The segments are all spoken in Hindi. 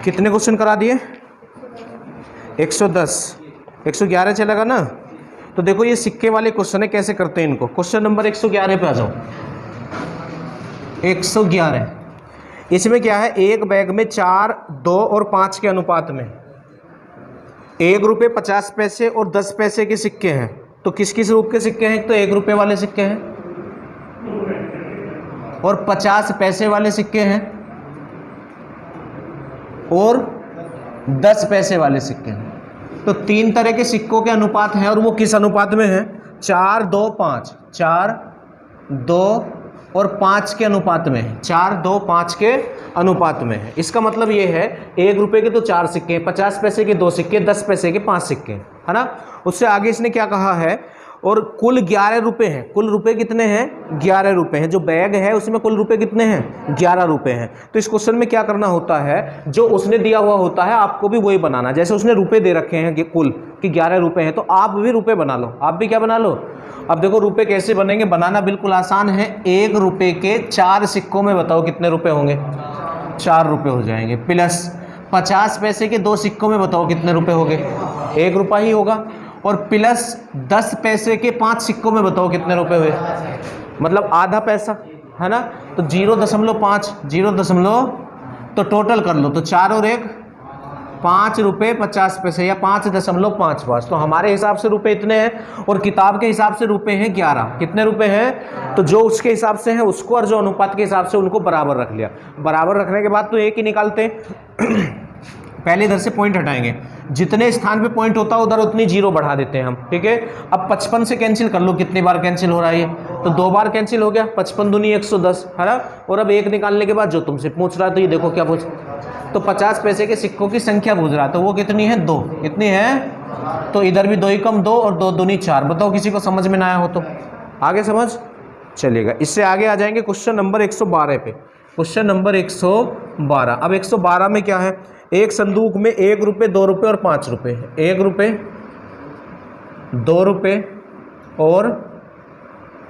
कितने क्वेश्चन करा दिए? 110, 111 चलेगा ना। तो देखो ये सिक्के वाले क्वेश्चन है, कैसे करते हैं इनको। क्वेश्चन नंबर 111 पे आ जाओ। 111 इसमें क्या है, एक बैग में 4, 2 और 5 के अनुपात में 1 रुपये 50 पैसे और 10 पैसे के सिक्के हैं। तो किस किस रूप के सिक्के हैं? तो 1 रुपये वाले सिक्के हैं और 50 पैसे वाले सिक्के हैं और 10 पैसे वाले सिक्के हैं। तो 3 तरह के सिक्कों के अनुपात हैं और वो किस अनुपात में है? 4, 2, 5, 4, 2 और 5 के अनुपात में है। 4, 2, 5 के अनुपात में है। इसका मतलब ये है 1 रुपये के तो 4 सिक्के, 50 पैसे के 2 सिक्के, 10 पैसे के 5 सिक्के, है ना। उससे आगे इसने क्या कहा है, और कुल 11 रुपये हैं। कुल रुपए कितने हैं? 11 रुपये हैं। जो बैग है उसमें कुल रुपए कितने हैं? 11 रुपये हैं। तो इस क्वेश्चन में क्या करना होता है, जो उसने दिया हुआ होता है आपको भी वही बनाना। जैसे उसने रुपए दे रखे हैं कि कुल कि 11 रुपये हैं, तो आप भी रुपए बना लो। आप भी क्या बना लो? अब देखो रुपए कैसे बनेंगे, बनाना बिल्कुल आसान है। 1 रुपये के 4 सिक्कों में बताओ कितने रुपए होंगे? 4 रुपये हो जाएंगे। प्लस 50 पैसे के 2 सिक्कों में बताओ कितने रुपए हो गए? 1 रुपया ही होगा। और प्लस 10 पैसे के 5 सिक्कों में बताओ कितने रुपए हुए? मतलब आधा पैसा, है ना। तो 0.5 0. तो टोटल कर लो, तो 4 और 1 5 रुपये 50 पैसे या 5.55। तो हमारे हिसाब से रुपए इतने हैं और किताब के हिसाब से रुपए हैं 11। कितने रुपए हैं? तो जो उसके हिसाब से है उसको और जो अनुपात के हिसाब से उनको बराबर रख लिया। बराबर रखने के बाद तो एक ही निकालते हैं। पहले इधर से पॉइंट हटाएंगे, जितने स्थान पे पॉइंट होता है उधर उतनी 0 बढ़ा देते हैं हम, ठीक है। अब 55 से कैंसिल कर लो, कितनी बार कैंसिल हो रहा है ये? तो 2 बार कैंसिल हो गया। 55 दूनी 110, है ना। और अब 1 निकालने के बाद जो तुमसे पूछ रहा है, तो ये देखो क्या पूछ, तो 50 पैसे के सिक्कों की संख्या पूछ रहा है, तो वो कितनी है? 2। कितनी है? तो इधर भी 2 ही कम 2 और 2 दूनी 4। बताओ किसी को समझ में ना आया हो तो आगे समझ चलेगा। इससे आगे आ जाएंगे क्वेश्चन नंबर 112 पे। Question number 112। अब 112 में क्या है, एक संदूक में 1 रुपये, 2 रुपये और 5 रुपये है। 1 रुपये, 2 रुपये और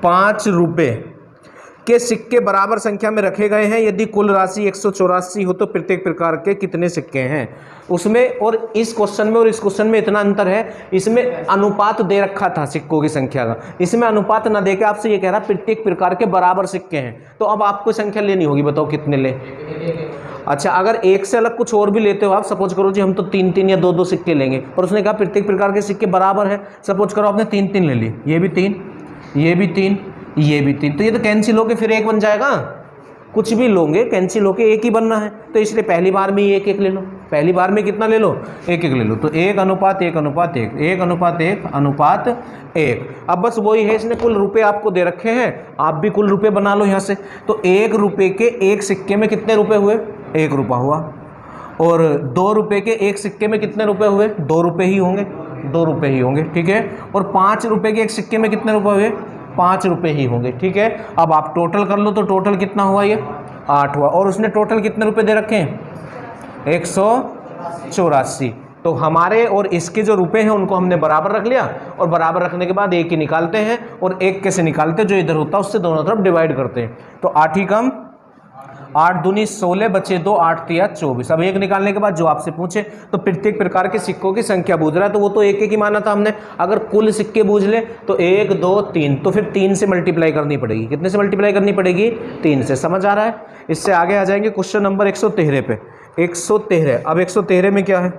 5 रुपये के सिक्के बराबर संख्या में रखे गए हैं। यदि कुल राशि 184 हो तो प्रत्येक प्रकार के कितने सिक्के हैं? उसमें और इस क्वेश्चन में और इस क्वेश्चन में इतना अंतर है, इसमें अनुपात दे रखा था सिक्कों की संख्या का, इसमें अनुपात ना देके आपसे ये कह रहा प्रत्येक प्रकार के बराबर सिक्के हैं। तो अब आपको संख्या लेनी होगी, बताओ कितने ले। अच्छा, अगर एक से अलग कुछ और भी लेते हो आप, सपोज करो जी हम तो 3-3 या 2-2 सिक्के लेंगे, और उसने कहा प्रत्येक प्रकार के सिक्के बराबर है। सपोज करो आपने 3-3 ले लिए, ये भी 3, ये भी 3, ये भी 3, तो ये तो कैंसिल होके फिर 1 बन जाएगा। कुछ भी लोगे कैंसिल होके 1 ही बनना है, तो इसलिए पहली बार में ही 1-1 ले लो। पहली बार में कितना ले लो? 1-1 ले लो। तो 1:1:1 अनुपात 1, 1:1 अनुपात 1। अब बस वही है, इसने कुल रुपए आपको दे रखे हैं, आप भी कुल रुपए बना लो यहाँ से। तो 1 रुपये के 1 सिक्के में कितने रुपए हुए? 1 रुपया हुआ। और 2 रुपये के 1 सिक्के में कितने रुपए हुए? 2 रुपये ही होंगे, 2 रुपये ही होंगे, ठीक है। और 5 रुपये के 1 सिक्के में कितने रुपए हुए? 5 रुपये ही होंगे, ठीक है। अब आप टोटल कर लो, तो टोटल कितना हुआ? ये 8 हुआ। और उसने टोटल कितने रुपए दे रखे हैं? 184। तो हमारे और इसके जो रुपए हैं उनको हमने बराबर रख लिया, और बराबर रखने के बाद 1 ही निकालते हैं, और 1 कैसे निकालते हैं? जो इधर होता है उससे दोनों तरफ डिवाइड करते हैं। तो 8 ही कम 8 दूनी 16 बचे 2, 8 तिया 24। अब 1 निकालने के बाद जो आपसे पूछे, तो प्रत्येक प्रकार के सिक्कों की संख्या बूझ रहा है, तो वो तो 1-1 ही माना था हमने। अगर कुल सिक्के बूझ ले तो 1, 2, 3, तो फिर 3 से मल्टीप्लाई करनी पड़ेगी। कितने से मल्टीप्लाई करनी पड़ेगी? 3 से। समझ आ रहा है? इससे आगे आ जाएंगे क्वेश्चन नंबर 113 पे। 113। अब 113 में क्या है?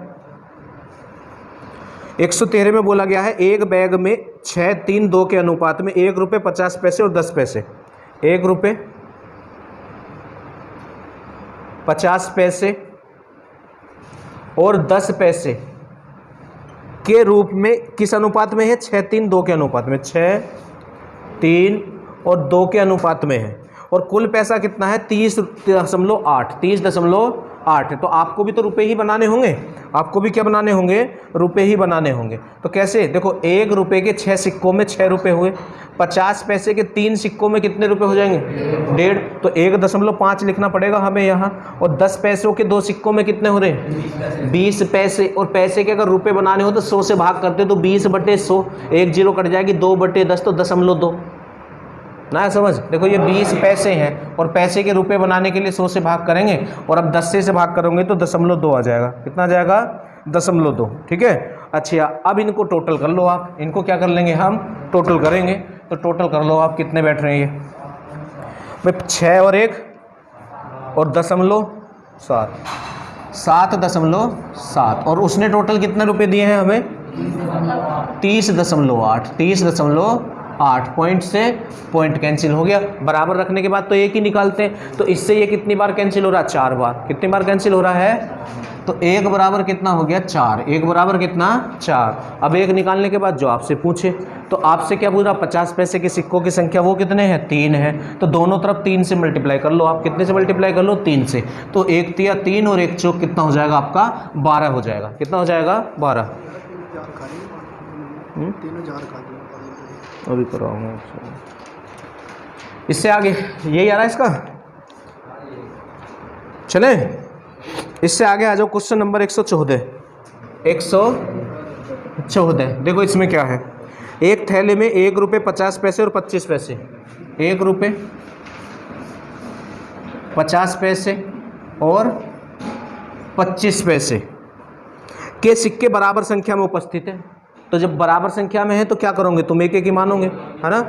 113 में बोला गया है एक बैग में 6, 3, 2 के अनुपात में 1 रुपये 50 पैसे और 10 पैसे, 1 रुपये 50 पैसे और 10 पैसे के रूप में किस अनुपात में है? 6, 3, 2 के अनुपात में। 6, 3 और 2 के अनुपात में है। और कुल पैसा कितना है? 30.8। 30.8 है। तो आपको भी तो रुपए ही बनाने होंगे, आपको भी क्या बनाने होंगे? रुपए ही बनाने होंगे। तो कैसे? देखो 1 रुपये के 6 सिक्कों में 6 रुपये हुए, 50 पैसे के 3 सिक्कों में कितने रुपए हो जाएंगे? 1.5। तो 1.5 लिखना पड़ेगा हमें यहाँ। और 10 पैसों के 2 सिक्कों में कितने हो रहे हैं? 20 पैसे। और पैसे के अगर रुपए बनाने हो तो 100 से भाग करते तो 20/100, 1 0 कट जाएगी, 2/10 तो 0.2। ना समझ। देखो ये 20 पैसे हैं और पैसे के रुपए बनाने के लिए 100 से भाग करेंगे और अब 10 से भाग करोगे तो 0.2 आ जाएगा। कितना आ जाएगा? 0.2। ठीक है। अच्छा अब इनको टोटल कर लो आप। इनको क्या कर लेंगे हम? टोटल करेंगे। तो टोटल कर लो आप, कितने बैठ रहे हैं ये भाई? 6 और 1 और 0.7, 7.7। और उसने टोटल कितने रुपए दिए हैं हमें? 30.8। 30.8 पॉइंट से पॉइंट कैंसिल हो गया। बराबर रखने के बाद तो एक ही निकालते हैं। तो इससे ये कितनी बार कैंसिल हो रहा है? 4 बार। कितनी बार कैंसिल हो रहा है? तो 1 बराबर कितना हो गया? 4। 1 बराबर कितना? 4। अब 1 निकालने के बाद जो आपसे पूछे, तो आपसे क्या पूछा? 50 पैसे के सिक्कों की संख्या वो कितने हैं? 3 है। तो दोनों तरफ 3 से मल्टीप्लाई कर लो आप। कितने से मल्टीप्लाई कर लो? 3 से। तो 1 तिया 3 और 1 चौक कितना हो जाएगा आपका? 12 हो जाएगा। कितना हो जाएगा? 12। अभी कराऊंगा। इससे आगे यही आ रहा है इसका। चले इससे आगे आ जाओ। Question number 114। 114 देखो इसमें क्या है। एक थैले में 1 रुपये 50 पैसे और 25 पैसे, 1 रुपये 50 पैसे और 25 पैसे के सिक्के बराबर संख्या में उपस्थित है। तो जब बराबर संख्या में है तो क्या करोगे तुम? एक एक ही मानोगे, है ना।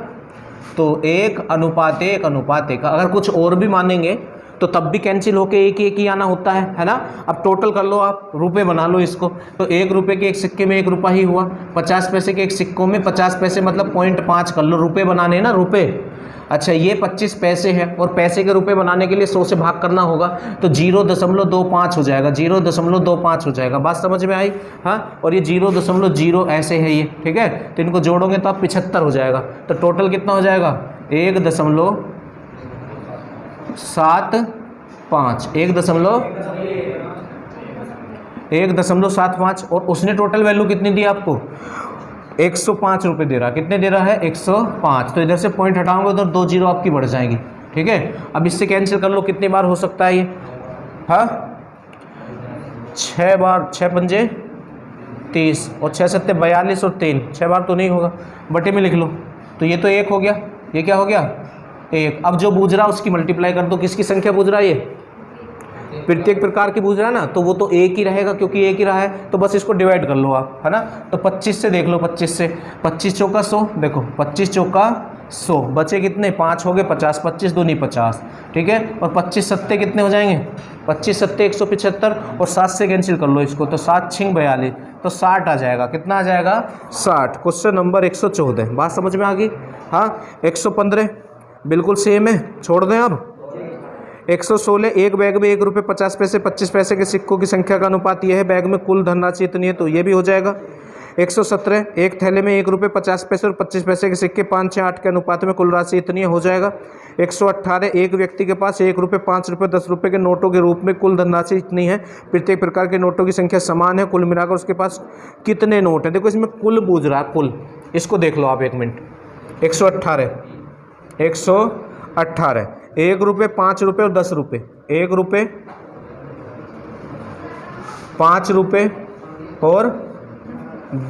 तो 1:1:1। अगर कुछ और भी मानेंगे तो तब भी कैंसिल होके एक ही आना होता है ना। अब टोटल कर लो आप, रुपए बना लो इसको। तो 1 रुपये के एक सिक्के में 1 रुपया ही हुआ। 50 पैसे के एक सिक्कों में 50 पैसे मतलब 0.5 कर लो। रुपए बनाने ना, रुपए। अच्छा ये 25 पैसे हैं और पैसे के रुपए बनाने के लिए 100 से भाग करना होगा। तो 0.25 हो जाएगा। 0.25 हो जाएगा। बात समझ में आई? हाँ। और ये 0.0 ऐसे है ये। ठीक है। तो इनको जोड़ोगे तो आप 75 हो जाएगा। तो टोटल कितना हो जाएगा? 1.75। 1.75। और उसने टोटल वैल्यू कितनी दी आपको? 105 रुपये दे रहा है। कितने दे रहा है? 105। तो इधर से पॉइंट हटाओगे उधर 2 जीरो आपकी बढ़ जाएंगी। ठीक है। अब इससे कैंसिल कर लो। कितनी बार हो सकता है ये? हाँ 6 बार। 6 पंजे 30 और 6 सत्ते 42 और 3, 6 बार तो नहीं होगा। बटे में लिख लो। तो ये तो 1 हो गया। ये क्या हो गया? 1। अब जो बूझ रहा उसकी मल्टीप्लाई कर दो। किसकी संख्या बूझ रहा है? ये प्रत्येक प्रकार की बूझ रहा है ना, तो वो तो 1 ही रहेगा क्योंकि 1 ही रहा है। तो बस इसको डिवाइड कर लो आप, है ना। तो 25 से देख लो। 25 से 25 चौका 100। देखो 25 चौका 100 बचे कितने? 5 हो गए 50। 25 दूनी 50। ठीक है। और 25 सत्ते कितने हो जाएंगे? 25 सत्ते 175 और 7 से कैंसिल कर लो इसको। तो 7 6 42। तो 60 आ जाएगा। कितना आ जाएगा? 60। Question number 114। बात समझ में आ गई? हाँ। 115 बिल्कुल सेम है, छोड़ दें अब। 116 एक बैग में 1 रुपये 50 पैसे 25 पैसे के सिक्कों की संख्या का अनुपात यह है। बैग में कुल धनराशि इतनी है, तो ये भी हो जाएगा। 117 एक थैले में 1 रुपये 50 पैसे और 25 पैसे के सिक्के 5, 6, 8 के अनुपात में कुल राशि इतनी है, हो जाएगा। 118 एक व्यक्ति के पास 1 रुपये 5 रुपये 10 रुपये के नोटों के रूप में कुल धनराशि इतनी है। प्रत्येक प्रकार के नोटों की संख्या समान है। कुल मिलाकर उसके पास कितने नोट हैं? देखो इसमें कुल बूझ रहा है, कुल। इसको देख लो आप 1 मिनट। 118 1 रुपये 5 रुपये और 10 रुपये। 1 रुपये 5 रुपये और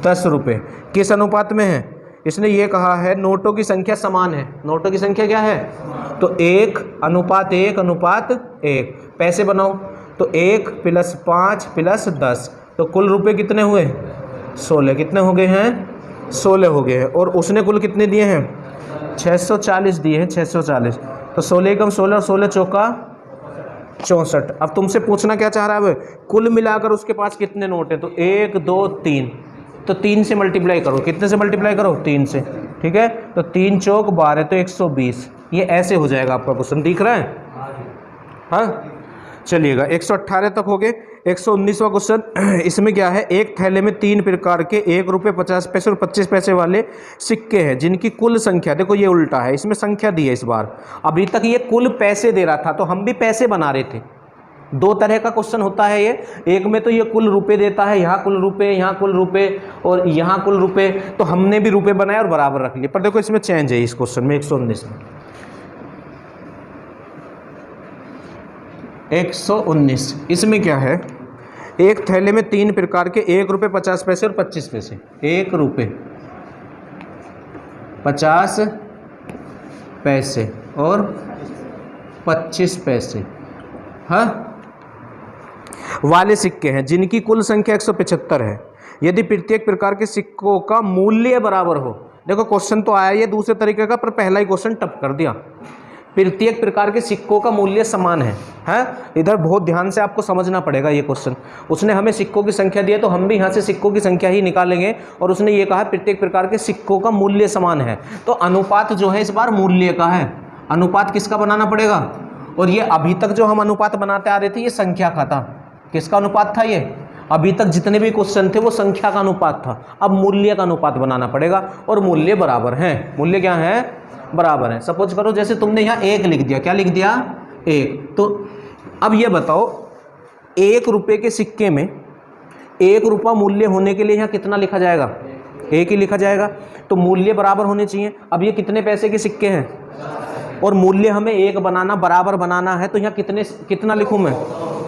10 रुपये किस अनुपात में है? इसने ये कहा है नोटों की संख्या समान है। नोटों की संख्या क्या है? तो 1:1:1। पैसे बनाओ। तो 1 + 5 + 10। तो कुल रुपये कितने हुए? 16। कितने हो गए हैं? 16 हो गए हैं। और उसने कुल कितने दिए हैं? 640 दिए हैं। 640। तो 16 कम 16 और 16 चौका 64। अब तुमसे पूछना क्या चाह रहा है? कुल मिलाकर उसके पास कितने नोट हैं? तो 1 2 3। तो 3 से मल्टीप्लाई करो। कितने से मल्टीप्लाई करो? 3 से। ठीक है। तो 3 चौक 12 तो 120। ये ऐसे हो जाएगा आपका क्वेश्चन। दिख रहा है? हाँ चलिएगा। 118 तक हो गए। 119वां क्वेश्चन। इसमें क्या है? एक थैले में 3 प्रकार के 1 रुपये 50 पैसे और 25 पैसे वाले सिक्के हैं जिनकी कुल संख्या, देखो ये उल्टा है, इसमें संख्या दी है इस बार। अभी तक ये कुल पैसे दे रहा था तो हम भी पैसे बना रहे थे। 2 तरह का क्वेश्चन होता है ये। एक में तो ये कुल रुपए देता है, यहाँ कुल रुपए, यहाँ कुल रुपए और यहाँ कुल रुपए। तो हमने भी रुपए बनाए और बराबर रख लिए। पर देखो इसमें चेंज है इस क्वेश्चन में। 119 में 119 इसमें क्या है? एक थैले में 3 प्रकार के 1 रुपये 50 पैसे और 25 पैसे। 1 रुपये 50 पैसे और 25 पैसे हाँ वाले सिक्के हैं जिनकी कुल संख्या 175 है। यदि प्रत्येक प्रकार के सिक्कों का मूल्य बराबर हो। देखो क्वेश्चन तो आया ये दूसरे तरीके का, पर पहला ही क्वेश्चन टप कर दिया। प्रत्येक प्रकार के सिक्कों का मूल्य समान है, इधर बहुत ध्यान से आपको समझना पड़ेगा ये क्वेश्चन। उसने हमें सिक्कों की संख्या दी है तो हम भी यहाँ से सिक्कों की संख्या ही निकालेंगे, और उसने ये कहा प्रत्येक प्रकार के सिक्कों का मूल्य समान है, तो अनुपात जो है इस बार मूल्य का है। अनुपात किसका बनाना पड़ेगा? और ये अभी तक जो हम अनुपात बनाते आ रहे थे ये संख्या का था। किसका अनुपात था ये? अभी तक जितने भी क्वेश्चन थे वो संख्या का अनुपात था। अब मूल्य का अनुपात बनाना पड़ेगा, और मूल्य बराबर हैं। मूल्य क्या है? बराबर है। सपोज करो जैसे तुमने यहाँ 1 लिख दिया, क्या लिख दिया? 1। तो अब ये बताओ 1 रुपये के सिक्के में 1 रुपया मूल्य होने के लिए यहाँ कितना लिखा जाएगा? 1 ही लिखा जाएगा। तो मूल्य बराबर होने चाहिए। अब ये कितने पैसे के सिक्के हैं और मूल्य हमें 1 बनाना बराबर बनाना है, तो यहाँ कितना लिखूँ मैं?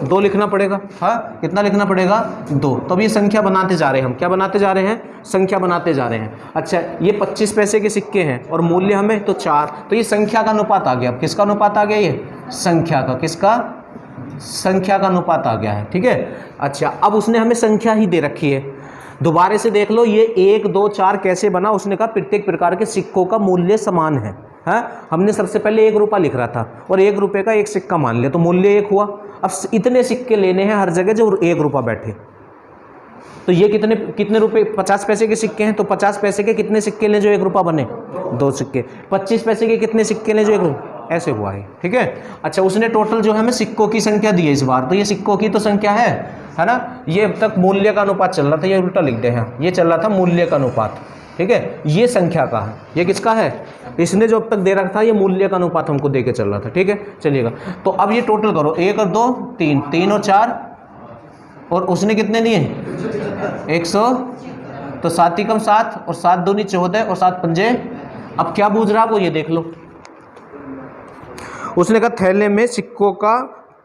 2 लिखना पड़ेगा। हाँ, कितना लिखना पड़ेगा? 2। तो अब ये संख्या बनाते जा रहे हैं हम। क्या बनाते जा रहे हैं? संख्या बनाते जा रहे हैं। अच्छा, ये 25 पैसे के सिक्के हैं और मूल्य हमें तो 4, तो ये संख्या का अनुपात आ गया। अब किसका अनुपात आ गया? ये संख्या का। किसका? संख्या का अनुपात आ गया है। ठीक है। अच्छा, अब उसने हमें संख्या ही दे रखी है। दोबारा से देख लो ये 1, 2, 4 कैसे बना। उसने कहा प्रत्येक प्रकार के सिक्कों का मूल्य समान है। हमने सबसे पहले 1 रुपया लिख रहा था और 1 रुपये का 1 सिक्का मान लिया, तो मूल्य 1 हुआ। अब इतने सिक्के लेने हैं हर जगह जो 1 रुपया बैठे, तो ये कितने रुपए? 50 पैसे के सिक्के हैं, तो 50 पैसे के कितने सिक्के लें जो 1 रुपया बने? 2 सिक्के। 25 पैसे के कितने सिक्के लें जो 1 रुपया? ऐसे हुआ है। ठीक है। अच्छा, उसने टोटल जो है हमें सिक्कों की संख्या दी है इस बार, तो ये सिक्कों की तो संख्या है ना। ये अब तक मूल्य का अनुपात चल रहा था, ये उल्टा लिख दे हैं, ये चल रहा था मूल्य का अनुपात। ठीक है। ये संख्या का है, ये किसका है? इसने जो अब तक दे रखा था ये मूल्य का अनुपात हमको दे के चल रहा था। ठीक है, चलिएगा। तो अब ये टोटल करो, 1 और 2 3, 3 और 4, और उसने कितने दिए? 100। तो 7 ही कम 7 और 7 दूनी 14 और 7 पंजे। अब क्या बूझ रहा वो ये देख लो। उसने कहा थैले में सिक्कों का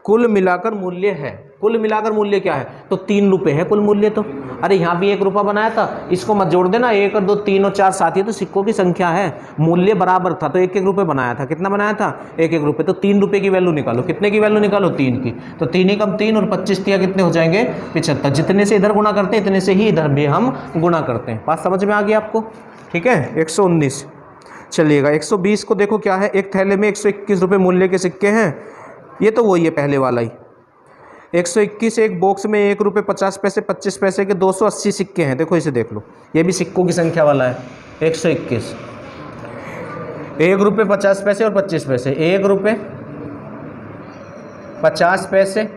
कुल मिलाकर मूल्य है। कुल मिलाकर मूल्य क्या है? तो 3 रुपये है कुल मूल्य। तो अरे यहाँ भी 1 रुपया बनाया था, इसको मत जोड़ देना। 1 और 2 3 और 4 7 ही तो सिक्कों की संख्या है। मूल्य बराबर था तो 1-1 रुपये बनाया था। कितना बनाया था? 1-1 रुपये। तो 3 रुपये की वैल्यू निकालो। कितने की वैल्यू निकालो? 3 की। तो 3 ही कम 3 और 25 तिया कितने हो जाएंगे? 75। जितने से इधर गुणा करते हैं इतने से ही इधर भी हम गुणा करते हैं। बात समझ में आ गई आपको? ठीक है। 119। चलिएगा 120 को देखो क्या है। एक थैले में 121 रुपये मूल्य के सिक्के हैं। ये तो वही है पहले वाला ही। 121। एक बॉक्स में 1 रुपये 50 पैसे 25 पैसे के 280 सिक्के हैं। देखो इसे देख लो, ये भी सिक्कों की संख्या वाला है। 121, 1 रुपये 50 पैसे और 25 पैसे, 1 रुपये 50 पैसे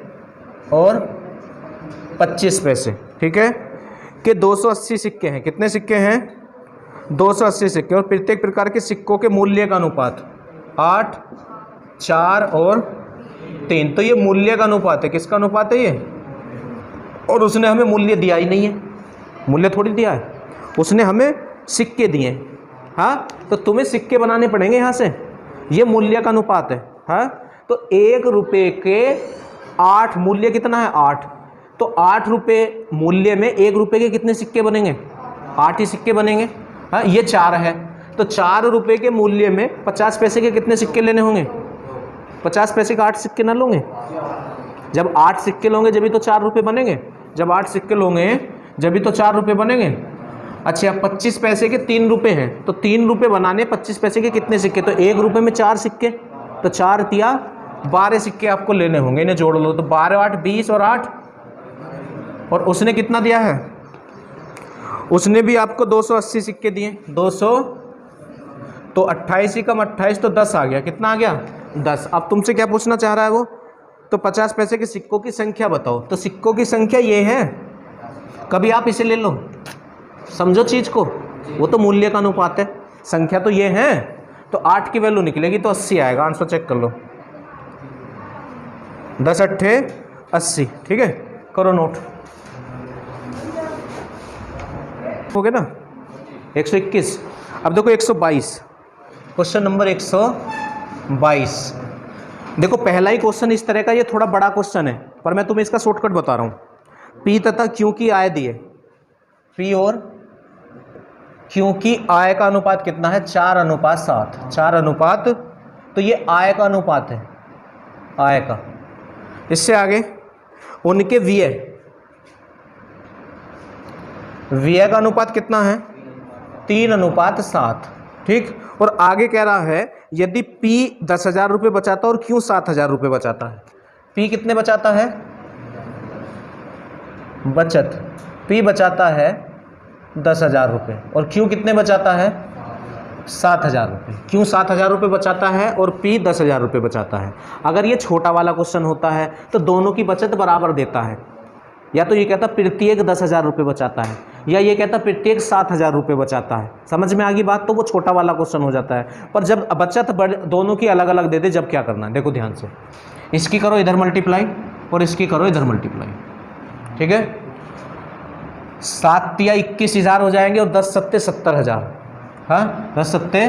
और 25 पैसे। ठीक है, कि 280 सिक्के हैं। कितने सिक्के हैं? 280 सिक्के। और प्रत्येक प्रकार के सिक्कों के मूल्य का अनुपात 8, 4 और 3। तो ये मूल्य का अनुपात है। किसका अनुपात है ये? और उसने हमें मूल्य दिया ही नहीं है, मूल्य थोड़ी दिया है, उसने हमें सिक्के दिए। हाँ, तो तुम्हें सिक्के बनाने पड़ेंगे यहाँ से। ये मूल्य का अनुपात है। हाँ, तो 1 रुपये के 8, मूल्य कितना है? 8। तो 8 रुपये मूल्य में 1 रुपये के कितने सिक्के बनेंगे? 8 ही सिक्के बनेंगे। हाँ, ये 4 है। तो 4 रुपये के मूल्य में 50 पैसे के कितने सिक्के लेने होंगे? 50 पैसे का 8 सिक्के ना लोगे? जब 8 सिक्के लोगे जब भी तो 4 रुपये बनेंगे। जब 8 सिक्के लोगे जब भी तो 4 रुपये बनेंगे। अच्छा, 25 पैसे के 3 रुपये हैं, तो 3 रुपये बनाने 25 पैसे के कितने सिक्के? तो 1 रुपये में 4 सिक्के, तो 4 तिया 12 सिक्के आपको लेने होंगे। इन्हें जोड़ लो, तो 12 8 20 और 8। और उसने कितना दिया है? उसने भी आपको 280 सिक्के दिए। 200 तो 28 ही कम 28 तो 10 आ गया। कितना आ गया? 10। अब तुमसे क्या पूछना चाह रहा है वो? तो 50 पैसे के सिक्कों की संख्या बताओ। तो सिक्कों की संख्या ये है, कभी आप इसे ले लो, समझो चीज़ को, वो तो मूल्य का अनुपात है। संख्या तो ये है, तो 8 की वैल्यू निकलेगी तो 80 आएगा। आंसर चेक कर लो, 10 अट्ठे 80। ठीक है, करो नोट। हो गया ना? 121। अब देखो 122, क्वेश्चन नंबर 122। देखो पहला ही क्वेश्चन इस तरह का, ये थोड़ा बड़ा क्वेश्चन है पर मैं तुम्हें इसका शॉर्टकट बता रहा हूँ। पी तथा क्यू की आय दिए। पी और क्यू की आय का अनुपात कितना है? 4:7। 4:7 तो ये आय का अनुपात है, आय का। इससे आगे उनके व्यय, व्यय का अनुपात कितना है? 3:7, ठीक। और आगे कह रहा है यदि P 10,000 रुपये बचाता है और Q 7,000 रुपये बचाता है। P कितने बचाता है? बचत P बचाता है 10,000 रुपये और Q कितने बचाता है? 7,000 रुपये। Q 7,000 रुपये बचाता है और P 10,000 रुपये बचाता है। अगर ये छोटा वाला क्वेश्चन होता है तो दोनों की बचत बराबर देता है, या तो ये कहता प्रत्येक 10,000 रुपये बचाता है, या ये कहता प्रत्येक 7,000 रुपये बचाता है। समझ में आ गई बात? तो वो छोटा वाला क्वेश्चन हो जाता है। पर जब बचत दोनों की अलग अलग दे दे, जब क्या करना है देखो ध्यान से, इसकी करो इधर मल्टीप्लाई और इसकी करो इधर मल्टीप्लाई, ठीक है। 7 तिया 21,000 हो जाएंगे और 10 सत्ते 70,000, हाँ 10 सत्ते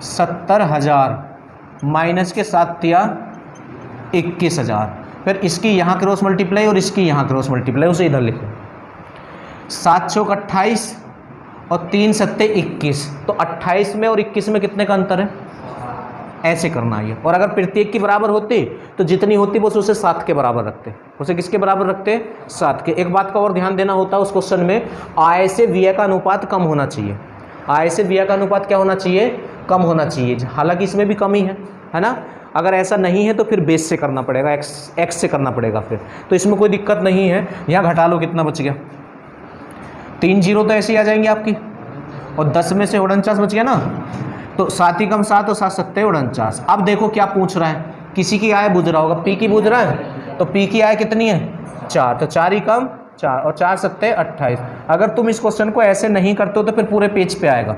70,000 माइनस के 7 तिया 21,000। फिर इसकी यहाँ क्रॉस मल्टीप्लाई और इसकी यहाँ क्रॉस मल्टीप्लाई, उसे इधर लिखो। 7 चौक 28 और 3 सत्ते 21, तो 28 में और 21 में कितने का अंतर है? ऐसे करना है। और अगर प्रत्येक की बराबर होती तो जितनी होती बस उसे 7 के बराबर रखते। उसे किसके बराबर रखते? 7 के। एक बात का और ध्यान देना होता है उस क्वेश्चन में, आय से व्यय का अनुपात कम होना चाहिए। आय से व्यय का अनुपात क्या होना चाहिए? कम होना चाहिए। हालांकि इसमें भी कमी है ना। अगर ऐसा नहीं है तो फिर बेस से करना पड़ेगा, एक्स से करना पड़ेगा फिर, तो इसमें कोई दिक्कत नहीं है। यहाँ घटा लो, कितना बच गया? 3 जीरो तो ऐसे ही आ जाएंगे आपकी, और 10 में से 49 बच गया ना, तो 7 ही कम 7 और 7 सत्ते 49। अब देखो क्या पूछ रहा है, किसी की आय बुझ रहा होगा, पी की बुझ रहा है, तो पी की आय कितनी है? 4, तो 4 ही कम 4 और 4 सत्ते 28। अगर तुम इस क्वेश्चन को ऐसे नहीं करते हो तो फिर पूरे पेज पे आएगा,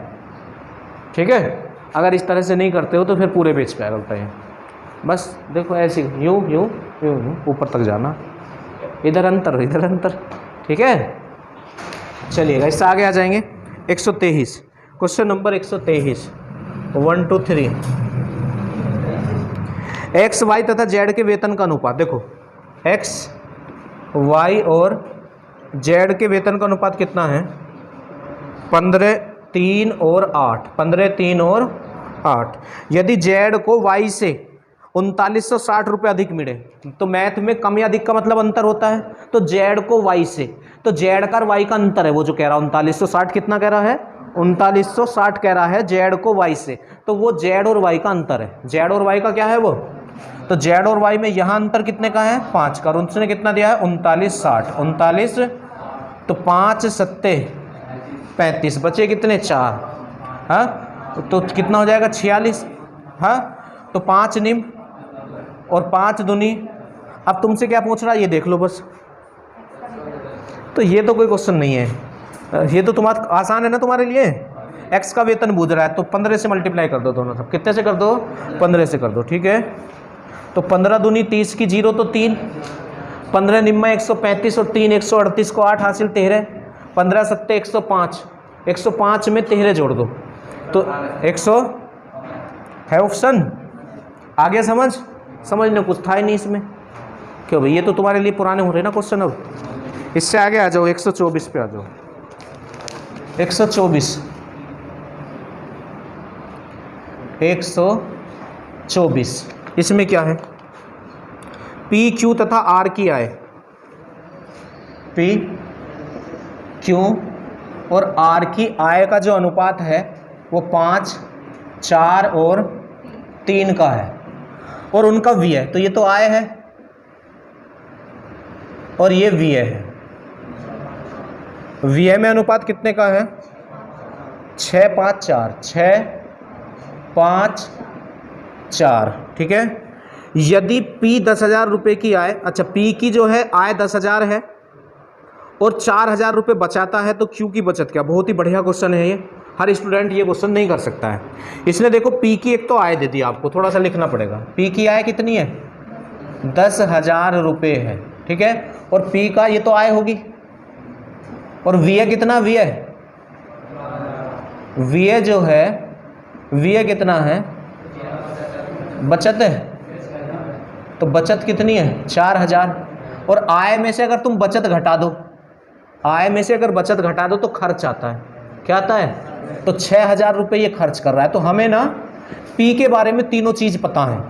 ठीक है। अगर इस तरह से नहीं करते हो तो फिर पूरे पेज पे आएगा। बताइए, बस देखो ऐसे यूँ यूँ यूँ यूँ ऊपर तक जाना, इधर अंतर इधर अंतर, ठीक है। चलिएगा इससे आगे आ जाएंगे। 123 क्वेश्चन नंबर 123, 1 2 3। एक्स वाई तथा जेड के वेतन का अनुपात। देखो एक्स वाई और जेड के वेतन का अनुपात कितना है? 15, 3 और 8, 15, 3 और 8। यदि जेड को वाई से 3960 रुपये अधिक मिले, तो मैथ में कम या अधिक का मतलब अंतर होता है। तो जेड को वाई से, तो जेड का वाई का अंतर है, वो जो कह रहा है 3960 कितना कह रहा है? 3960 कह रहा है जेड को वाई से, तो वो जेड और वाई का अंतर है। जेड और वाई का क्या है वो? तो जेड और वाई में यहाँ अंतर कितने का है? 5 का। और उसने कितना दिया है? 3960, 39, तो 5 सत्ते 35, बचे कितने? 4, हाँ तो कितना हो जाएगा? 46, हाँ तो 5 निम और 5 दूनी। अब तुमसे क्या पूछ रहा है ये देख लो बस। तो ये तो कोई क्वेश्चन नहीं है, ये तो तुम्हारा आसान है ना तुम्हारे लिए। एक्स का वेतन बूझ रहा है तो 15 से मल्टीप्लाई कर दो दोनों सब। कितने से कर दो? 15 से कर दो, ठीक है। तो 15 दूनी 30 की 0 तो 3, 15 निम्मा 135 और 3 138 को 8 हासिल 13, 15 सत्ते 105, 105 में 13 जोड़ दो तो 100 है ऑप्शन। आगे समझने कुछ था ही नहीं इसमें। क्यों भाई, ये तो तुम्हारे लिए पुराने हो रहे ना क्वेश्चन। अब इससे आगे आ जाओ, 124 पे आ जाओ। 124 इसमें क्या है? पी क्यू तथा आर की आय। पी क्यू और आर की आय का जो अनुपात है वो 5, 4 और 3 का है, और उनका व्यय, तो ये तो आय है और ये व्यय है। व्यय में अनुपात कितने का है? 6, 5, 4, 6, 5, 4, ठीक है। यदि P 10,000 रुपये की आय, अच्छा P की जो है आय 10,000 है और 4,000 रुपये बचाता है, तो Q की बचत क्या? बहुत ही बढ़िया क्वेश्चन है ये, हर स्टूडेंट ये क्वेश्चन नहीं कर सकता है। इसने देखो P की एक तो आय दे दी, आपको थोड़ा सा लिखना पड़ेगा। P की आय कितनी है? 10,000 रुपये है, ठीक है। और P का ये तो आय होगी, और व्यय कितना? व्यय जो है, व्यय कितना है? बचत है, तो बचत कितनी है? 4,000। और आय में से अगर तुम बचत घटा दो, आय में से अगर बचत घटा दो तो खर्च आता है। क्या आता है? तो 6,000 रुपये ये खर्च कर रहा है। तो हमें ना पी के बारे में तीनों चीज पता है,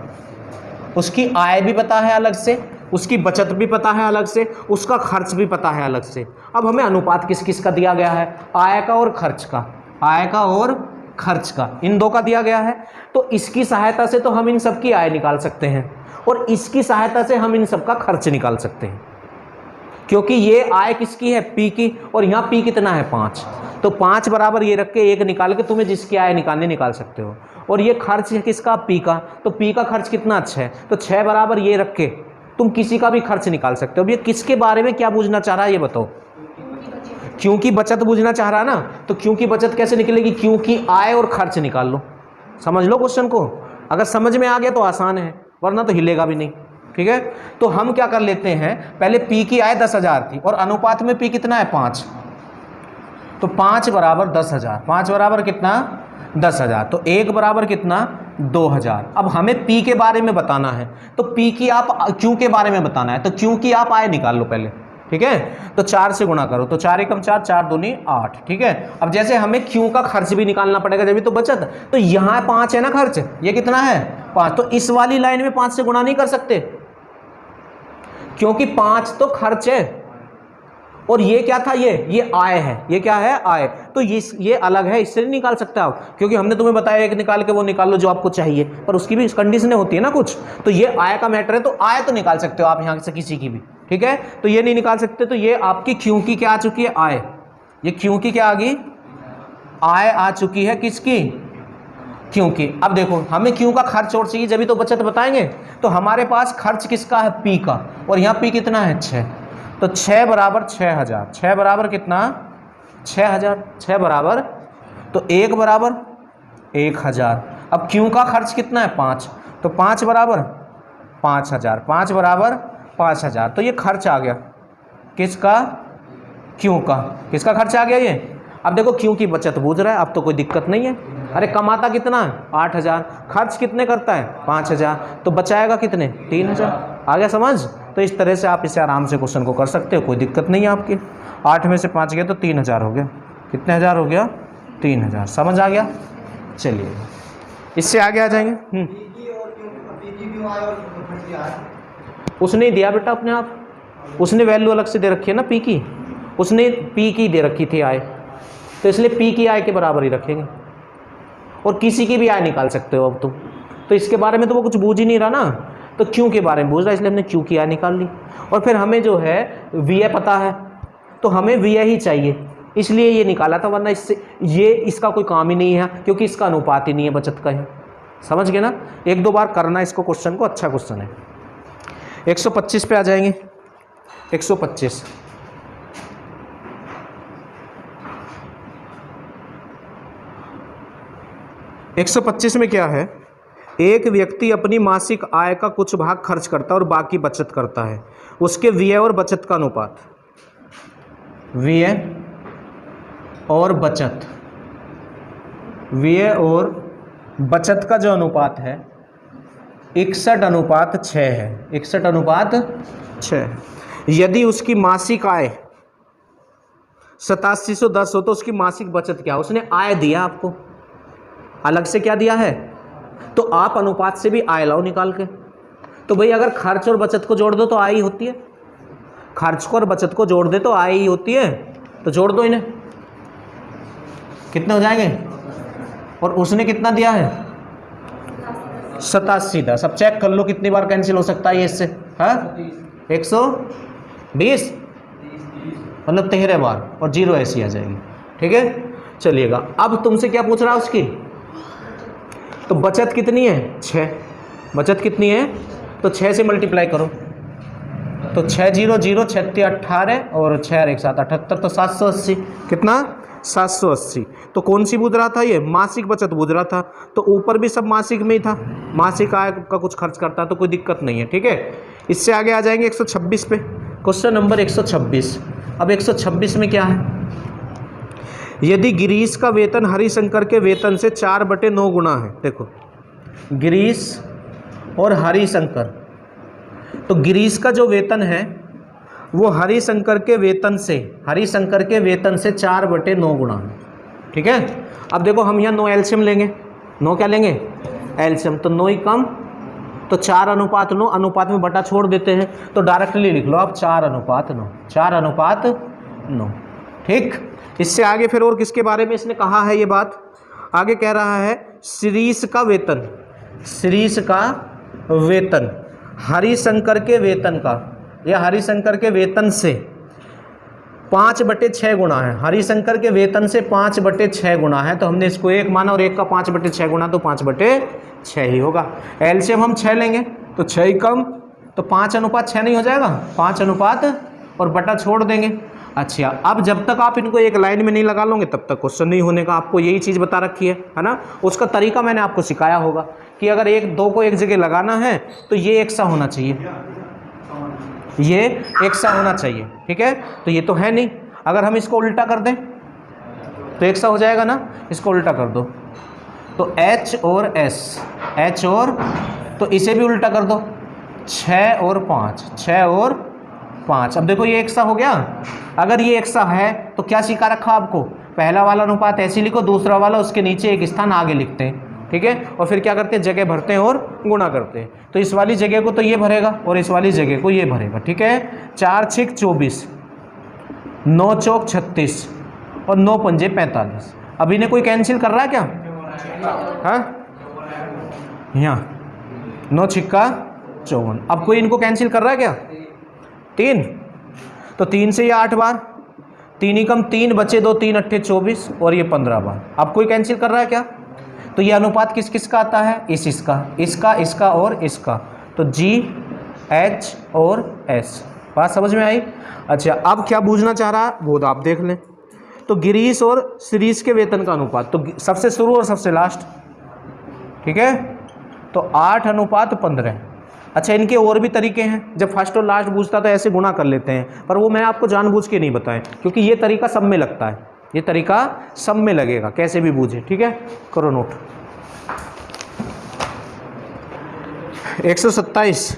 उसकी आय भी पता है अलग से, उसकी बचत भी पता है अलग से, उसका खर्च भी पता है अलग से। अब हमें अनुपात किस किस का दिया गया है, आय का और खर्च का, आय का और खर्च का, इन दो का दिया गया है। तो इसकी सहायता से तो हम इन सब की आय निकाल सकते हैं और इसकी सहायता से हम इन सब का खर्च निकाल सकते हैं, क्योंकि ये आय किसकी है, पी की, और यहाँ पी कितना है 5, तो 5 बराबर ये रख के एक निकाल के तुम्हें जिसकी आय निकालनी निकाल सकते हो। और ये खर्च है किसका, पी का, तो पी का खर्च कितना 6, तो 6 बराबर ये रख के तुम किसी का भी खर्च निकाल सकते हो। अब ये किसके बारे में क्या पूछना चाह रहा है ये बताओ, क्योंकि बचत पूछना चाह रहा है ना, तो क्योंकि बचत कैसे निकलेगी, क्योंकि आय और खर्च निकाल लो, समझ लो क्वेश्चन को, अगर समझ में आ गया तो आसान है, वरना तो हिलेगा भी नहीं। ठीक है, तो हम क्या कर लेते हैं, पहले पी की आय 10,000 थी और अनुपात में पी कितना है 5, तो 5 बराबर 10,000, 5 बराबर कितना 10,000, तो 1 बराबर कितना 2,000। अब हमें पी के बारे में बताना है, तो पी की आप क्यू के बारे में बताना है, तो क्यू की आप आय निकाल लो पहले। ठीक है, तो 4 से गुणा करो, तो 4 एकम 4, 4 दूनी 8। ठीक है, अब जैसे हमें क्यू का खर्च भी निकालना पड़ेगा जब भी तो बचत, तो यहाँ 5 है ना खर्च, ये कितना है 5, तो इस वाली लाइन में 5 से गुणा नहीं कर सकते, क्योंकि 5 तो खर्च है और ये क्या था, ये आय है, ये क्या है आय, तो ये अलग है, इससे नहीं निकाल सकते आप, क्योंकि हमने तुम्हें बताया एक निकाल के वो निकाल लो जो आपको चाहिए, पर उसकी भी कंडीशनें होती है ना कुछ, तो ये आय का मैटर है, तो आय तो निकाल सकते हो आप यहाँ से किसी की भी। ठीक है, तो ये नहीं निकाल सकते, तो ये आपकी क्यों की क्या आ चुकी है आय, ये क्यों की क्या आ गई आय आ चुकी है, किसकी क्योंकि। अब देखो हमें क्यों का खर्च और चाहिए जब तो बचत बताएंगे, तो हमारे पास खर्च किसका है पी का, और यहाँ पी कितना है 6, तो 6 बराबर 6,000, 6 बराबर कितना 6,000, 6 बराबर, तो 1 बराबर 1,000। अब क्यों का खर्च कितना है 5, तो 5 बराबर 5,000, 5 बराबर 5,000, तो ये खर्च आ गया किसका, क्यों का, किसका खर्च आ गया ये। अब देखो क्यों की बचत बूझ रहा है, अब तो कोई दिक्कत नहीं है, अरे कमाता कितना है 8,000, खर्च कितने करता है 5,000, तो बचाएगा कितने 3,000, आ गया समझ। तो इस तरह से आप इसे आराम से क्वेश्चन को कर सकते हो, कोई दिक्कत नहीं है आपकी। 8 में से 5 गया तो 3,000 हो गया, कितने हज़ार हो गया 3,000, समझ आ गया। चलिए इससे आगे आ जाएंगे। उसने दिया बेटा अपने आप, उसने वैल्यू अलग से दे रखी है ना पी की, उसने पी की दे रखी थी आय, तो इसलिए पी की आय के बराबर ही रखेंगे, और किसी की भी आय निकाल सकते हो अब तुम, तो इसके बारे में तो वो कुछ बूझ ही नहीं रहा ना, तो क्यों के बारे में बूझ रहा, इसलिए हमने क्यों की आय निकाल ली। और फिर हमें जो है व्यय पता है, तो हमें व्यय ही चाहिए, इसलिए ये निकाला था, वरना इससे ये इसका कोई काम ही नहीं है, क्योंकि इसका अनुपात ही नहीं है बचत का है। समझ गए ना, 1-2 बार करना इसको क्वेश्चन को, अच्छा क्वेश्चन है। 125 पे आ जाएंगे, 125 125 में क्या है, एक व्यक्ति अपनी मासिक आय का कुछ भाग खर्च करता है और बाकी बचत करता है, उसके व्यय और बचत का अनुपात, व्यय और बचत, व्यय और बचत का जो अनुपात है 61:6 है, 61:6। यदि उसकी मासिक आय 8710 हो तो उसकी मासिक बचत क्या, उसने आय दिया आपको, अलग से क्या दिया है, तो आप अनुपात से भी आय लाओ निकाल के। तो भाई अगर खर्च और बचत को जोड़ दो तो आय ही होती है, खर्च को और बचत को जोड़ दे तो आय ही होती है, तो जोड़ दो इन्हें, कितने हो जाएंगे, और उसने कितना दिया है 8710। अब चेक कर लो कितनी बार कैंसिल हो सकता है ये इससे, हाँ 120 मतलब 13 बार, और 0 ऐसी आ जाएगी। ठीक है, चलिएगा। अब तुमसे क्या पूछ रहा है उसकी, तो बचत कितनी है 6, बचत कितनी है, तो 6 से मल्टीप्लाई करो, तो 6 0 0 6 18 और 6 1 7 78, तो 780, कितना 780। तो कौन सी बूझ रहा था, ये मासिक बचत बूझ रहा था, तो ऊपर भी सब मासिक में ही था, मासिक आय का कुछ खर्च करता तो कोई दिक्कत नहीं है। ठीक है, इससे आगे आ जाएंगे 126 पे, क्वेश्चन नंबर 126। अब 126 में क्या है, यदि गिरीश का वेतन हरिशंकर के वेतन से 4/9 गुना है, देखो गिरीश और हरिशंकर, तो गिरीश का जो वेतन है वो हरिशंकर के वेतन से 4/9 गुना है। ठीक है, अब देखो हम यहाँ नो एलसीएम लेंगे, 9 क्या लेंगे एलसीएम, तो 9 ही कम, तो 4:9 अनुपात में बटा छोड़ देते हैं, तो डायरेक्टली लिख लो आप 4:9, 4:9। ठीक, इससे आगे फिर और किसके बारे में इसने कहा है ये बात, आगे कह रहा है शिरीष का वेतन, शिरीष का वेतन हरिशंकर के वेतन का या हरिशंकर के वेतन से 5/6 गुना है। हरिशंकर के वेतन से 5/6 गुना है, तो हमने इसको 1 माना और 1 का 5/6 गुना तो 5/6 ही होगा। एलसीएम हम 6 लेंगे तो 6 ही कम, तो 5:6 नहीं हो जाएगा, 5 अनुपात और बटा छोड़ देंगे। अच्छा, अब जब तक आप इनको एक लाइन में नहीं लगा लोगे तब तक क्वेश्चन नहीं होने का, आपको यही चीज़ बता रखी है ना। उसका तरीका मैंने आपको सिखाया होगा कि अगर 1-2 को एक जगह लगाना है तो ये एक सा होना चाहिए, ये एक सा होना चाहिए, ठीक है। तो ये तो है नहीं, अगर हम इसको उल्टा कर दें तो एक सा हो जाएगा ना, इसको उल्टा कर दो तो H और S, H और, तो इसे भी उल्टा कर दो 6 और 5, 6 और 5। अब देखो ये एक सा हो गया। अगर ये एक सा है तो क्या सिखा रखा आपको, पहला वाला अनुपात ऐसे लिखो, दूसरा वाला उसके नीचे एक स्थान आगे लिखते हैं, ठीक है। और फिर क्या करते हैं, जगह भरते हैं और गुणा करते हैं। तो इस वाली जगह को तो ये भरेगा और इस वाली जगह को ये भरेगा, ठीक है। 4×6 = 24, 9×4 = 36 और 9×5 = 45। अब इन्हें कोई कैंसिल कर रहा है क्या, हाँ, यहाँ 9×6 = 54। अब कोई इनको कैंसिल कर रहा है क्या, 3, तो 3 से ये 8 बार, 3 ही कम 3 बचे 2, 3 × 8 = 24 और ये 15 बार। अब कोई कैंसिल कर रहा है क्या, तो ये अनुपात किस किस का आता है, इसका और इसका, तो G, H और S। बात समझ में आई। अच्छा, अब क्या पूछना चाह रहा है वो आप देख लें। तो गिरीश और शिरीष के वेतन का अनुपात, तो सबसे शुरू और सबसे लास्ट, ठीक है। तो 8:15। अच्छा, इनके और भी तरीके हैं, जब फर्स्ट और लास्ट पूछता तो ऐसे गुणा कर लेते हैं, पर वो मैं आपको जानबूझ के नहीं बताएं क्योंकि ये तरीका सब में लगता है, ये तरीका सब में लगेगा, कैसे भी बूझे, ठीक है। करो नोट। 127,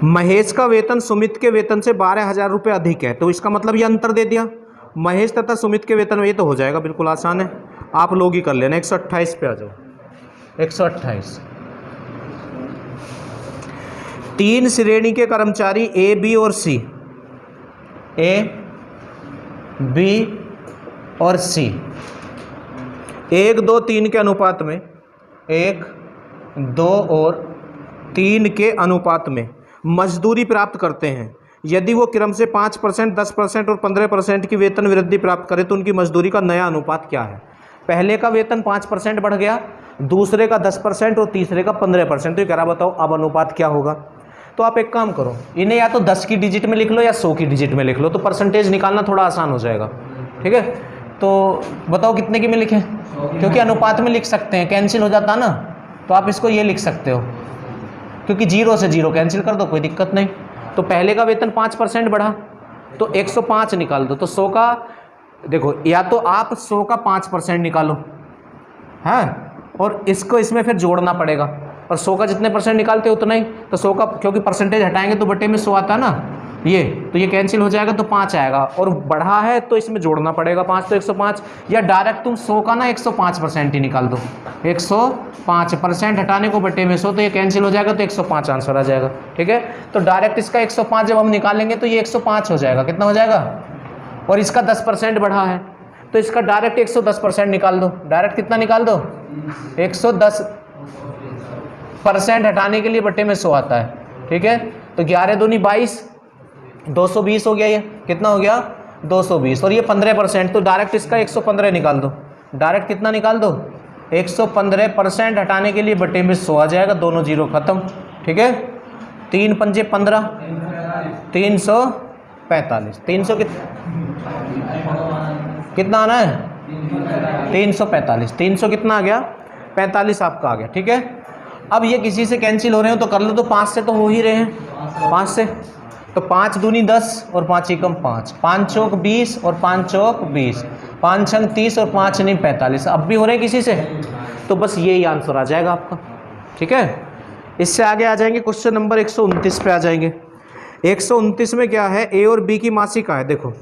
महेश का वेतन सुमित के वेतन से 12,000 रुपये अधिक है, तो इसका मतलब ये अंतर दे दिया, महेश तथा सुमित के वेतन में, ये तो हो जाएगा, बिल्कुल आसान है, आप लोग ही कर लेना। 128 पे आ जाओ, 128। 3 श्रेणी के कर्मचारी A, B और C, A, B और C 1, 2, 3 के अनुपात में, 1, 2 और 3 के अनुपात में मजदूरी प्राप्त करते हैं। यदि वो क्रम से 5%, 10% और 15% की वेतन वृद्धि प्राप्त करे तो उनकी मजदूरी का नया अनुपात क्या है। पहले का वेतन 5% बढ़ गया, दूसरे का 10% और तीसरे का 15%, तो ये कह रहा बताओ अब अनुपात क्या होगा। तो आप एक काम करो, इन्हें या तो 10 की डिजिट में लिख लो या 100 की डिजिट में लिख लो, तो परसेंटेज निकालना थोड़ा आसान हो जाएगा, ठीक है। तो बताओ कितने की में लिखें, क्योंकि अनुपात में लिख सकते हैं, कैंसिल हो जाता ना, तो आप इसको ये लिख सकते हो, क्योंकि 0 से 0 कैंसिल कर दो, कोई दिक्कत नहीं। तो पहले का वेतन 5% बढ़ा तो 105 निकाल दो, तो 100 का देखो, या तो आप 100 का 5% निकालो, हाँ, और इसको इसमें फिर जोड़ना पड़ेगा, और 100 का जितने परसेंट निकालते हो उतना ही, तो 100 का क्योंकि परसेंटेज हटाएंगे तो बटे में 100 आता ना, ये तो ये कैंसिल हो जाएगा तो 5 आएगा, और बढ़ा है तो इसमें जोड़ना पड़ेगा 5, तो 105, या डायरेक्ट तुम 100 का ना 105% ही निकाल दो, 105% हटाने को बटे में 100, तो ये कैंसिल हो जाएगा तो 105 आंसर आ जाएगा, ठीक है। तो डायरेक्ट इसका 105 जब हम निकालेंगे तो ये 105 हो जाएगा, कितना हो जाएगा, और इसका 10% बढ़ा है तो इसका डायरेक्ट 110% निकाल दो। डायरेक्ट कितना निकाल दो, 110% हटाने के लिए बटे में 100 आता है, ठीक है। तो 11 दूनी 22, 220 हो गया, ये कितना हो गया 220, और ये 15%, तो डायरेक्ट इसका 115 निकाल दो। डायरेक्ट कितना निकाल दो, 115% हटाने के लिए बटे में 100 आ जाएगा, दोनों जीरो खत्म, ठीक है। 3 पंजे 15, 345, 300 कितना आना है, 345, 300 कितना आ गया, 45 आपका आ गया, ठीक है। अब ये किसी से कैंसिल हो रहे हो तो कर लो, तो 5 से तो हो ही रहे हैं, 5 से, तो 5 दूनी 10 और 5 एकम 5, 5 चौक 20 और 5 चौक 20, 5 छंग 30 और 5 नहीं 45, अब भी हो रहे हैं किसी से, तो बस यही आंसर आ जाएगा आपका, ठीक है। इससे आगे आ जाएंगे, क्वेश्चन नंबर 129 पे आ जाएंगे। 129 में क्या है, ए और बी की मासिक आय, देखो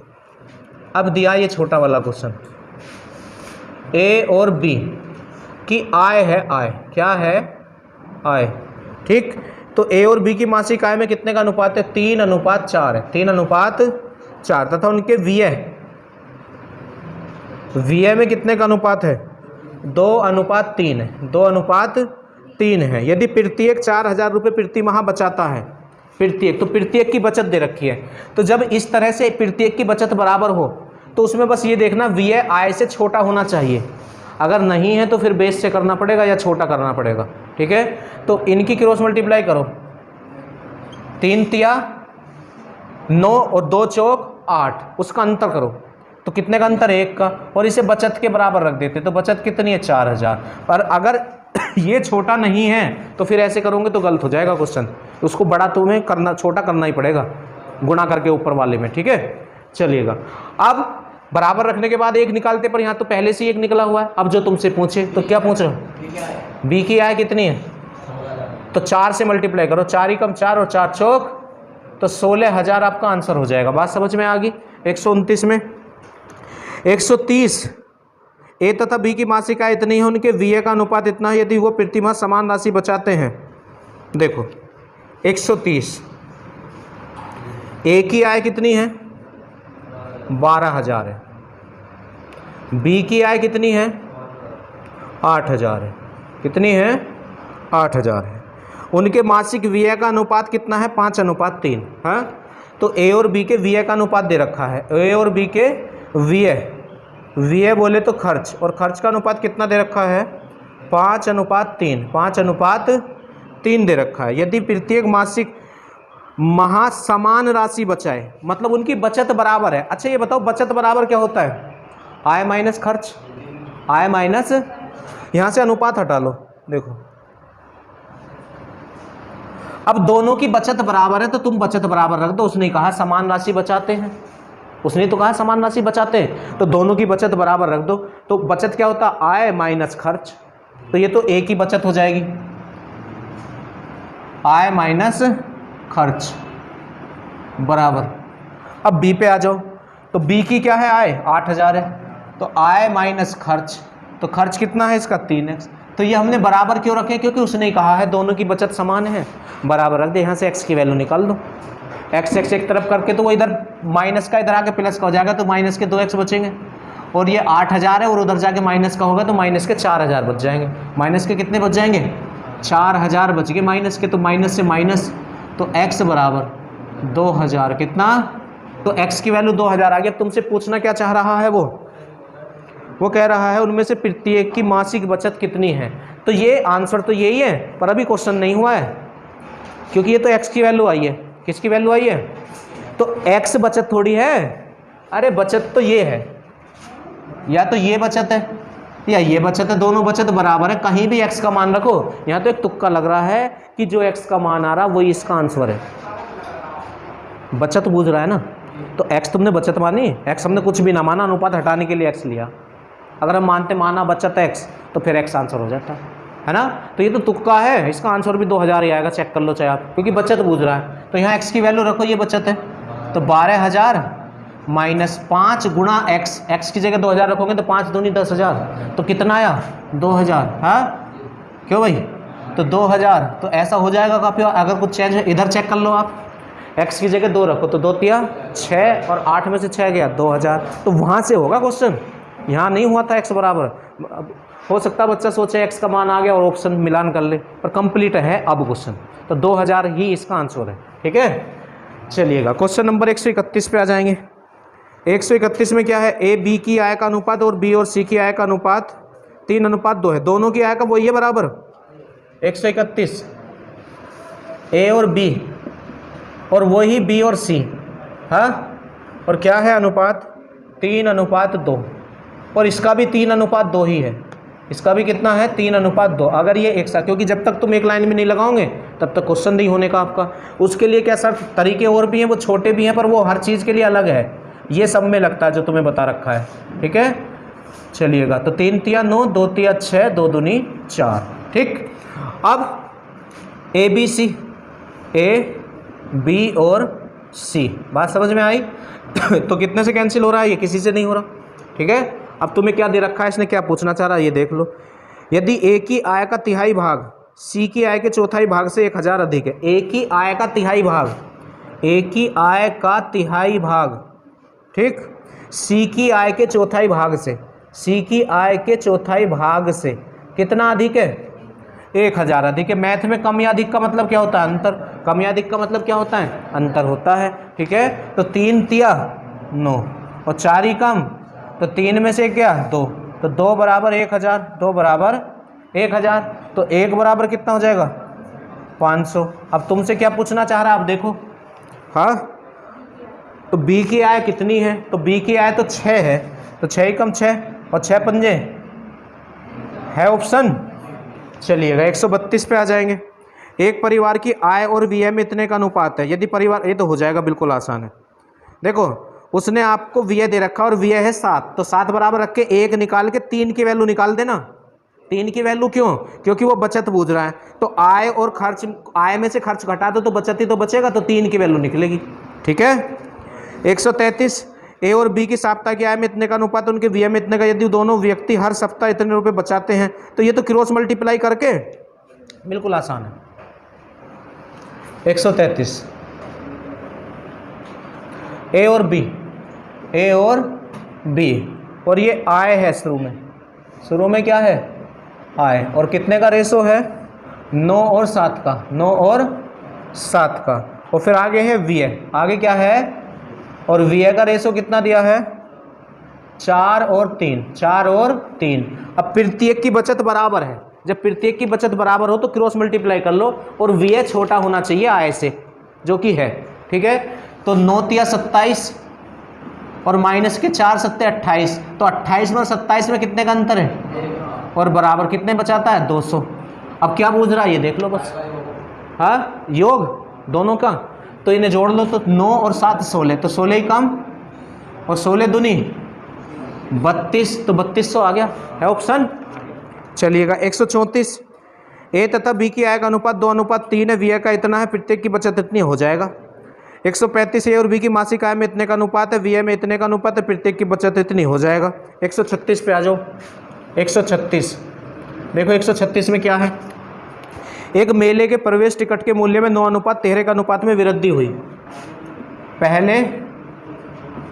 अब दिया ये छोटा वाला क्वेश्चन, ए और बी की आय है, आय क्या है, आय, ठीक। तो ए और बी की मासिक आय में कितने का अनुपात है, 3:4 है, 3:4 तथा उनके व्यय में कितने का अनुपात है, 2:3 है, 2:3 है। यदि प्रत्येक 4,000 रुपये प्रति माह बचाता है, प्रत्येक, तो प्रत्येक की बचत दे रखी है। तो जब इस तरह से प्रत्येक की बचत बराबर हो तो उसमें बस ये देखना व्यय आय से छोटा होना चाहिए, अगर नहीं है तो फिर बेस से करना पड़ेगा या छोटा करना पड़ेगा, ठीक है। तो इनकी क्रॉस मल्टीप्लाई करो, 3 तिया 9 और 2 चौक 8, उसका अंतर करो तो कितने का अंतर है, 1 का, और इसे बचत के बराबर रख देते तो बचत कितनी है, 4,000। पर अगर ये छोटा नहीं है तो फिर ऐसे करोगे तो गलत हो जाएगा क्वेश्चन, उसको बड़ा तुम्हें करना, छोटा करना ही पड़ेगा गुणा करके ऊपर वाले में, ठीक है। चलिएगा, अब बराबर रखने के बाद 1 निकालते, पर यहाँ तो पहले से 1 निकला हुआ है। अब जो तुमसे पूछे तो क्या पूछ रहे हो, बी की आय कितनी है, तो 4 से मल्टीप्लाई करो, 4 एकम 4 और 4 चौक, तो 16,000 आपका आंसर हो जाएगा। बात समझ में आ गई। 129 में 130, ए तथा बी की मासिक आय इतनी है, उनके व्यय का अनुपात इतना है, यदि वो प्रति माह समान राशि बचाते हैं। देखो 130, ए की आय कितनी है, 12,000 है, बी की आय कितनी है, 8,000 है, कितनी है, 8,000 है। उनके मासिक व्यय का अनुपात कितना है, 5:3, हाँ। तो ए और बी के व्यय का अनुपात दे रखा है, ए और बी के व्यय बोले तो खर्च, और खर्च का अनुपात कितना दे रखा है, 5:3, 5:3 दे रखा है। यदि प्रत्येक मासिक माह समान राशि बचाए, मतलब उनकी बचत बराबर है। अच्छा ये बताओ बचत बराबर क्या होता है, आय माइनस खर्च, आय माइनस, यहाँ से अनुपात हटा लो, देखो अब दोनों की बचत बराबर है तो तुम बचत बराबर रख दो। उसने कहा समान राशि बचाते हैं, उसने तो कहा समान राशि बचाते हैं, तो दोनों की बचत बराबर रख दो। तो बचत क्या होता है, आय माइनस खर्च, तो ये तो ए की बचत हो जाएगी, आय माइनस खर्च बराबर। अब बी पे आ जाओ, तो बी की क्या है, आय 8,000 है, तो आय माइनस खर्च, तो खर्च कितना है इसका, 3x। तो ये हमने बराबर क्यों रखे, क्योंकि उसने कहा है दोनों की बचत समान है, बराबर रख दे। यहाँ से x की वैल्यू निकाल दो, x एक तरफ करके तो वो इधर माइनस का इधर आके प्लस का हो जाएगा, तो माइनस के 2x बचेंगे, और ये 8,000 है और उधर जाके माइनस का होगा तो माइनस के 4,000 बच जाएंगे। माइनस के कितने बच जाएंगे, 4,000 बच गए माइनस के, तो माइनस से माइनस, तो x बराबर 2,000, कितना, तो x की वैल्यू 2,000 आ गई। अब तुमसे पूछना क्या चाह रहा है, वो कह रहा है उनमें से प्रत्येक की मासिक बचत कितनी है। तो ये आंसर तो यही है, पर अभी क्वेश्चन नहीं हुआ है, क्योंकि ये तो x की वैल्यू आई है, किसकी वैल्यू आई है, तो x बचत थोड़ी है, अरे बचत तो ये है, या तो ये बचत है या ये बचत है, दोनों बचत बराबर है, कहीं भी x का मान रखो। यहाँ तो एक तुक्का लग रहा है कि जो x का मान आ रहा वही इसका आंसर है, बचत बूझ रहा है ना, तो x तुमने बचत मानी, x हमने कुछ भी ना माना, अनुपात हटाने के लिए x लिया। अगर हम माना बचत x तो फिर x आंसर हो जाता है ना। तो ये तो तुक्का है, इसका आंसर भी 2,000 ही आएगा, चेक कर लो चाहे आप, क्योंकि बचत बूझ रहा है। तो यहाँ x की वैल्यू रखो, ये बचत है, तो 12,000 माइनस 5 गुणा x की जगह 2,000 रखोगे तो 5 दूनी 10,000, तो कितना आया, 2,000, हाँ क्यों भाई, तो 2,000। तो ऐसा हो जाएगा काफ़ी, अगर कुछ चेंज इधर चेक कर लो आप, x की जगह 2 रखो तो 2 तिया 6 और 8 में से 6 गया 2,000, तो वहाँ से होगा क्वेश्चन, यहाँ नहीं हुआ था x बराबर। हो सकता है बच्चा सोचे x का मान आ गया और ऑप्शन मिलान कर ले, पर कंप्लीट है अब क्वेश्चन, तो 2,000 ही इसका आंसर है, ठीक है। चलिएगा क्वेश्चन नंबर 131 पे आ जाएंगे। 131 में क्या है, ए बी की आय का अनुपात और बी और सी की आय का अनुपात 3:2 है, दोनों की आय का वही है बराबर। 131 ए और बी और वही बी और सी, हाँ, और क्या है अनुपात 3:2, और इसका भी 3:2 ही है, इसका भी कितना है 3:2। अगर ये एक साथ, क्योंकि जब तक तुम एक लाइन में नहीं लगाओगे तब तक क्वेश्चन नहीं होने का आपका। उसके लिए क्या सर तरीके और भी हैं, वो छोटे भी हैं, पर वो हर चीज़ के लिए अलग है, ये सब में लगता है जो तुम्हें बता रखा है, ठीक है। चलिएगा, तो 3 तिया 9, 2 तिया 6, 2 दूनी 4, ठीक। अब ए बी और सी, बात समझ में आई। तो कितने से कैंसिल हो रहा है? ये किसी से नहीं हो रहा। ठीक है, अब तुम्हें क्या दे रखा है, इसने क्या पूछना चाह रहा है ये देख लो। यदि ए की आय का तिहाई भाग सी की आय के चौथाई भाग से 1000 अधिक है। ए की आय का तिहाई भाग, ए की आय का तिहाई भाग, ठीक, सी की आय के चौथाई भाग से, सी की आय के चौथाई भाग से कितना अधिक है? 1000 अधिक है। मैथ में कम या अधिक का मतलब क्या होता है? अंतर। कम या अधिक का मतलब क्या होता है? अंतर होता है। ठीक है, तो 3 तिया 9 और 4 ही कम, तो 3 में से क्या? 2, तो 2 बराबर 1000, 2 बराबर 1000, तो 1 बराबर कितना हो जाएगा? 500। अब तुमसे क्या पूछना चाह रहा है, आप देखो। हाँ, तो बी की आय कितनी है? तो बी की आय तो 6 है, तो 6 ही कम 6 और 6 पंजे है ऑप्शन। चलिएगा 132 पे आ जाएंगे। एक परिवार की आय और व्यय में इतने का अनुपात है। यदि परिवार, ये तो हो जाएगा, बिल्कुल आसान है। देखो, उसने आपको व्यय दे रखा और व्यय है 7, तो 7 बराबर रख के 1 निकाल के 3 की वैल्यू निकाल देना। 3 की वैल्यू क्यों? क्योंकि वो बचत बूझ रहा है। तो आय और खर्च, आय में से खर्च घटा दो तो बचत ही तो बचेगा, तो 3 की वैल्यू निकलेगी। ठीक है, 133। ए और बी की सप्ताह की आय में इतने का अनुपात उनके व्यय में इतने का। यदि दोनों व्यक्ति हर सप्ताह इतने रुपए बचाते हैं तो ये तो क्रॉस मल्टीप्लाई करके बिल्कुल आसान है। 133 ए और बी, ए और बी, और ये आय है शुरू में क्या है? आय, और कितने का रेशो है? 9 और 7 का, 9 और 7 का। और फिर आगे है व्यय, आगे क्या है? और व्यय का रेशो कितना दिया है? 4 और 3, 4 और 3। अब प्रत्येक की बचत बराबर है, जब प्रत्येक की बचत बराबर हो तो क्रॉस मल्टीप्लाई कर लो, और व्यय छोटा होना चाहिए आय से, जो कि है। ठीक है, तो 9 तिया 27 और माइनस के 4 सत्ते 28, तो 28 में और 27 में कितने का अंतर है? और बराबर कितने बचाता है? 200। अब क्या पूछ रहा है ये देख लो बस। हाँ, योग दोनों का, तो इन्हें जोड़ लो, तो 9 और 7 16, तो 16 ही कम और 16 दूनी 32, तो 3200 आ गया, है ऑप्शन। चलिएगा 134। ए तथा बी की आय का अनुपात 2:3 है, व्यय का इतना है, प्रत्येक की बचत इतनी हो जाएगा। 135 ए और बी की मासिक आय में इतने का अनुपात है, व्यय में इतने का अनुपात है, प्रत्येक की बचत इतनी हो जाएगा। 136 पे आ जाओ। 136 देखो, 136 में क्या है? एक मेले के प्रवेश टिकट के मूल्य में 9:13 का अनुपात में वृद्धि हुई पहले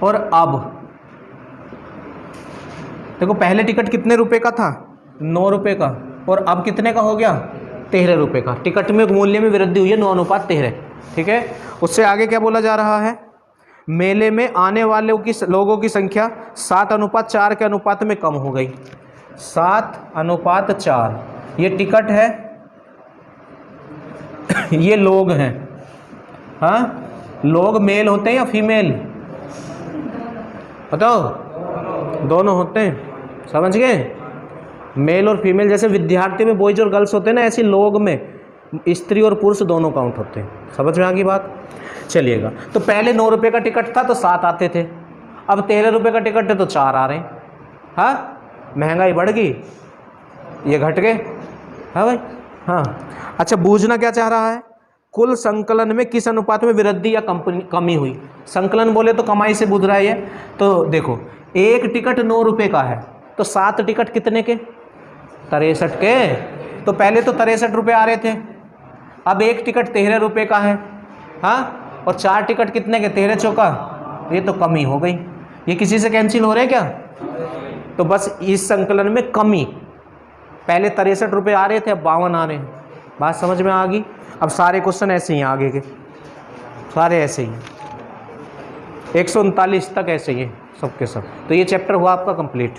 और अब। देखो, पहले टिकट कितने रुपए का था? 9 रुपये का, और अब कितने का हो गया? 13 रुपये का। टिकट में मूल्य में वृद्धि हुई है 9:13। ठीक है, उससे आगे क्या बोला जा रहा है? मेले में आने वाले लोगों की संख्या 7:4 के अनुपात में कम हो गई। 7:4, ये टिकट है, ये लोग हैं। हाँ, लोग मेल होते हैं या फीमेल? बताओ। दोनों होते हैं, समझ गए? मेल और फीमेल, जैसे विद्यार्थी में बॉयज और गर्ल्स होते हैं ना, ऐसे लोग में स्त्री और पुरुष दोनों काउंट होते हैं। समझ में आ गई बात? चलिएगा, तो पहले 9 रुपये का टिकट था तो 7 आते थे, अब 13 रुपये का टिकट है तो 4 आ रहे हैं। हाँ, महंगाई बढ़ गई, ये घट गए। हाँ भाई, हाँ। अच्छा, बूझना क्या चाह रहा है? कुल संकलन में किस अनुपात में वृद्धि या कमी हुई? संकलन बोले तो कमाई से बूझ रहा है ये। तो देखो, एक टिकट 9 रुपये का है, तो 7 टिकट कितने के? 63 के। तो पहले तो 63 रुपये आ रहे थे, अब एक टिकट 13 रुपये का है। हाँ, और 4 टिकट कितने के? 13 चौका, ये तो कमी हो गई। ये किसी से कैंसिल हो रहे हैं क्या? तो बस इस संकलन में कमी, पहले 63 रुपये आ रहे थे, अब 52 आ रहे हैं। बात समझ में आ गई? अब सारे क्वेश्चन ऐसे ही हैं, आगे के सारे ऐसे ही हैं, 139 तक ऐसे ही हैं सब के सब। तो ये चैप्टर हुआ आपका कंप्लीट।